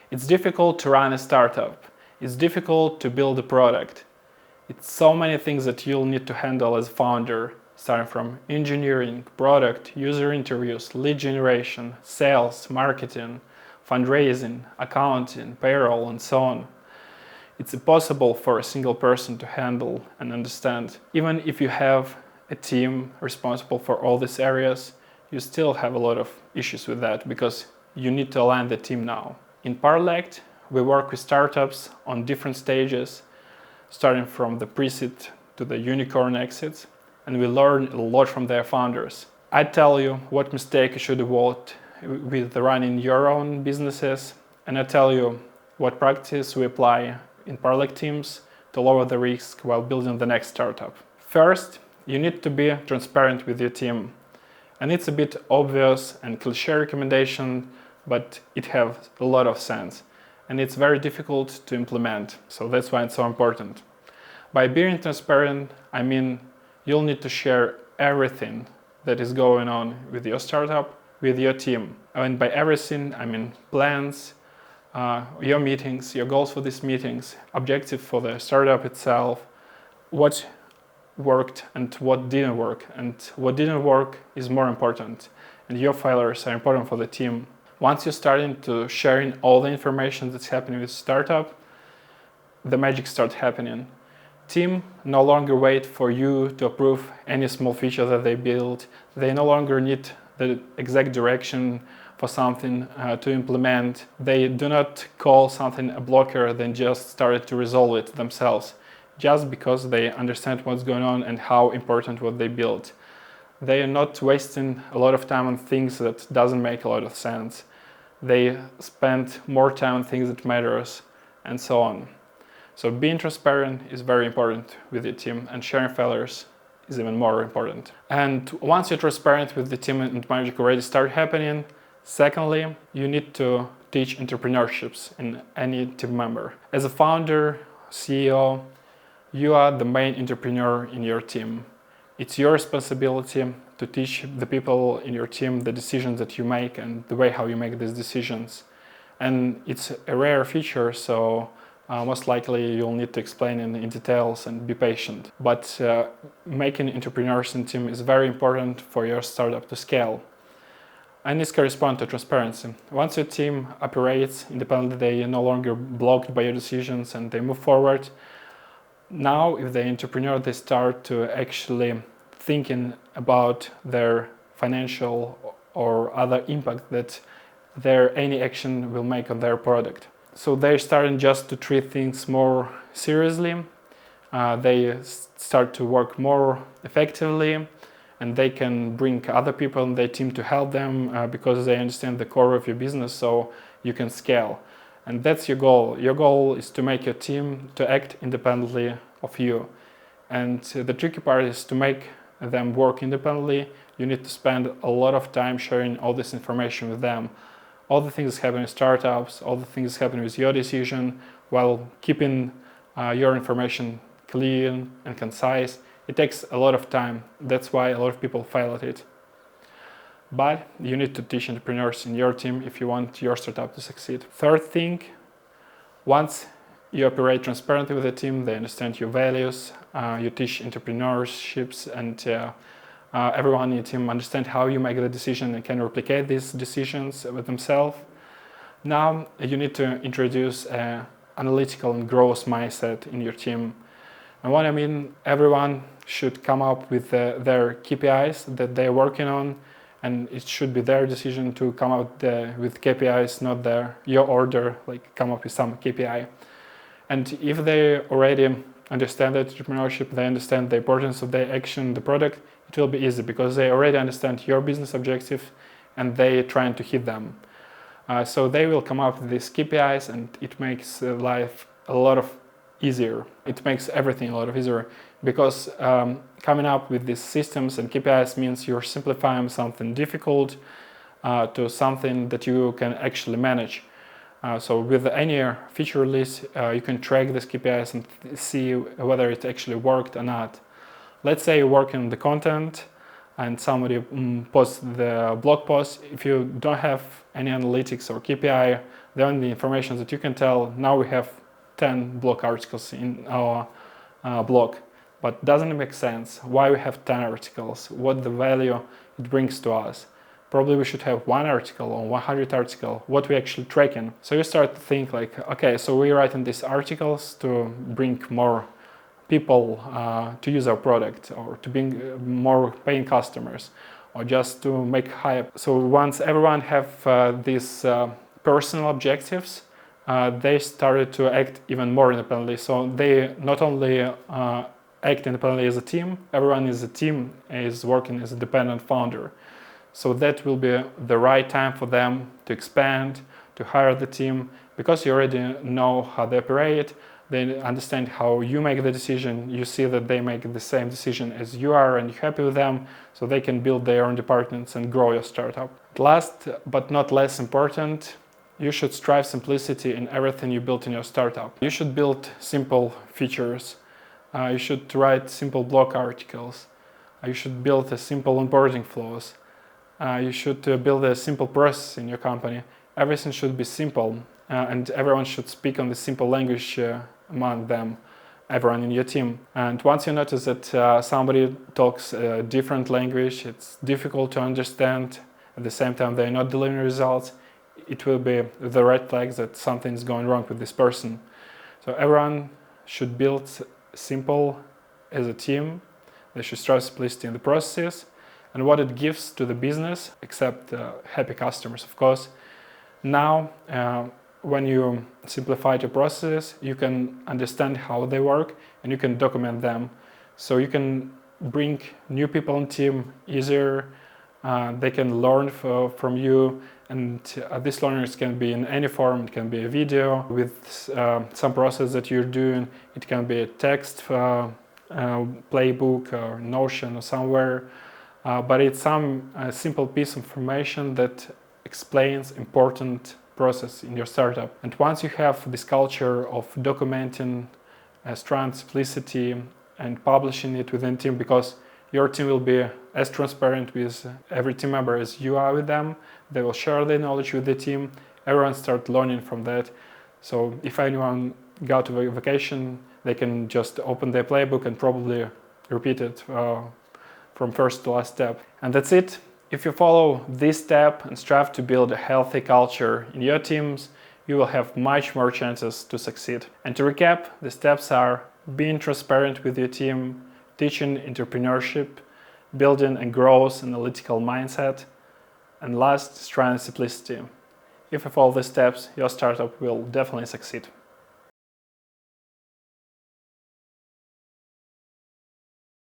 It's difficult to run a startup. It's difficult to build a product. It's so many things that you'll need to handle as a founder, starting from engineering, product, user interviews, lead generation, sales, marketing, fundraising, accounting, payroll, and so on. It's impossible for a single person to handle and understand. Even if you have a team responsible for all these areas, you still have a lot of issues with that because you need to align the team now. In Parlact, we work with startups on different stages, starting from the pre-seed to the unicorn exits, and we learn a lot from their founders. I tell you what mistake you should avoid with running your own businesses, and I tell you what practice we apply in Parlact teams to lower the risk while building the next startup. First, you need to be transparent with your team. And it's a bit obvious and cliche recommendation, but it has a lot of sense. And it's very difficult to implement, so that's why it's so important. By being transparent, I mean you'll need to share everything that is going on with your startup, with your team. And by everything, I mean plans, your meetings, your goals for these meetings, objective for the startup itself, what worked and what didn't work. And what didn't work is more important. And your failures are important for the team. Once you're starting to sharing all the information that's happening with startup, the magic starts happening. Team no longer wait for you to approve any small feature that they build. They no longer need the exact direction for something to implement. They do not call something a blocker, then just started to resolve it themselves, just because they understand what's going on and how important what they build. They are not wasting a lot of time on things that doesn't make a lot of sense. They spend more time on things that matters, and so on. So being transparent is very important with your team, and sharing failures is even more important. And once you're transparent with the team and magic already start happening, secondly, you need to teach entrepreneurships in any team member. As a founder, CEO, you are the main entrepreneur in your team. It's your responsibility to teach the people in your team the decisions that you make and the way how you make these decisions. And it's a rare feature, so most likely you'll need to explain in details and be patient. But making entrepreneurs in team is very important for your startup to scale. And this corresponds to transparency. Once your team operates independently, they are no longer blocked by your decisions and they move forward. Now, if the entrepreneur, they start to actually thinking about their financial or other impact that any action will make on their product. So they're starting just to treat things more seriously. They start to work more effectively, and they can bring other people in their team to help them because they understand the core of your business, so you can scale. And that's your goal. Your goal is to make your team to act independently of you. And the tricky part is to make them work independently. You need to spend a lot of time sharing all this information with them. All the things happening in startups, all the things happening with your decision, while keeping your information clean and concise. It takes a lot of time. That's why a lot of people fail at it. But you need to teach entrepreneurs in your team if you want your startup to succeed. Third thing, once you operate transparently with the team, they understand your values, you teach entrepreneurships, and everyone in your team understand how you make the decision and can replicate these decisions with themselves. Now you need to introduce an analytical and growth mindset in your team. And what I mean, everyone should come up with their KPIs that they're working on, and it should be their decision to come out with KPIs, not your order, like come up with some KPI. And if they already understand that entrepreneurship, they understand the importance of their action, the product, it will be easy because they already understand your business objective and they're trying to hit them. So they will come up with these KPIs, and it makes life a lot of easier. It makes everything a lot of easier because coming up with these systems and KPIs means you're simplifying something difficult to something that you can actually manage. So with any feature release, you can track these KPIs and see whether it actually worked or not. Let's say you're working on the content and somebody posts the blog post. If you don't have any analytics or KPI the only information that you can tell, now we have 10 blog articles in our blog, but doesn't it make sense why we have 10 articles, what the value it brings to us. Probably we should have 1 article or 100 articles, what we actually tracking. So you start to think like, okay, so we're writing these articles to bring more people to use our product, or to bring more paying customers, or just to make hype. So once everyone have these personal objectives, they started to act even more independently. So they not only act independently as a team, everyone is a team, is working as a dependent founder. So that will be the right time for them to expand, to hire the team, because you already know how they operate, they understand how you make the decision, you see that they make the same decision as you are and you're happy with them, so they can build their own departments and grow your startup. Last but not less important, you should strive simplicity in everything you build in your startup. You should build simple features, you should write simple blog articles, you should build a simple onboarding flows, you should build a simple process in your company. Everything should be simple, and everyone should speak on the simple language among them, everyone in your team. And once you notice that somebody talks a different language, it's difficult to understand, at the same time they're not delivering results, it will be the red flag that something is going wrong with this person. So everyone should build simple as a team, they should strive simplicity in the processes, and what it gives to the business, except happy customers, of course. Now, when you simplify your processes, you can understand how they work and you can document them. So you can bring new people on team easier, they can learn from you, and these learners can be in any form. It can be a video with some process that you're doing, it can be a text playbook or Notion or somewhere, but it's some simple piece of information that explains important process in your startup. And once you have this culture of documenting, strong simplicity, and publishing it within the team, because your team will be as transparent with every team member as you are with them, they will share their knowledge with the team, everyone start learning from that. So if anyone go to vacation, they can just open their playbook and probably repeat it from first to last step. And that's it. If you follow this step and strive to build a healthy culture in your teams, you will have much more chances to succeed. And to recap, the steps are being transparent with your team, teaching entrepreneurship, building a growth analytical mindset, and last, striving simplicity. If you follow these steps, your startup will definitely succeed.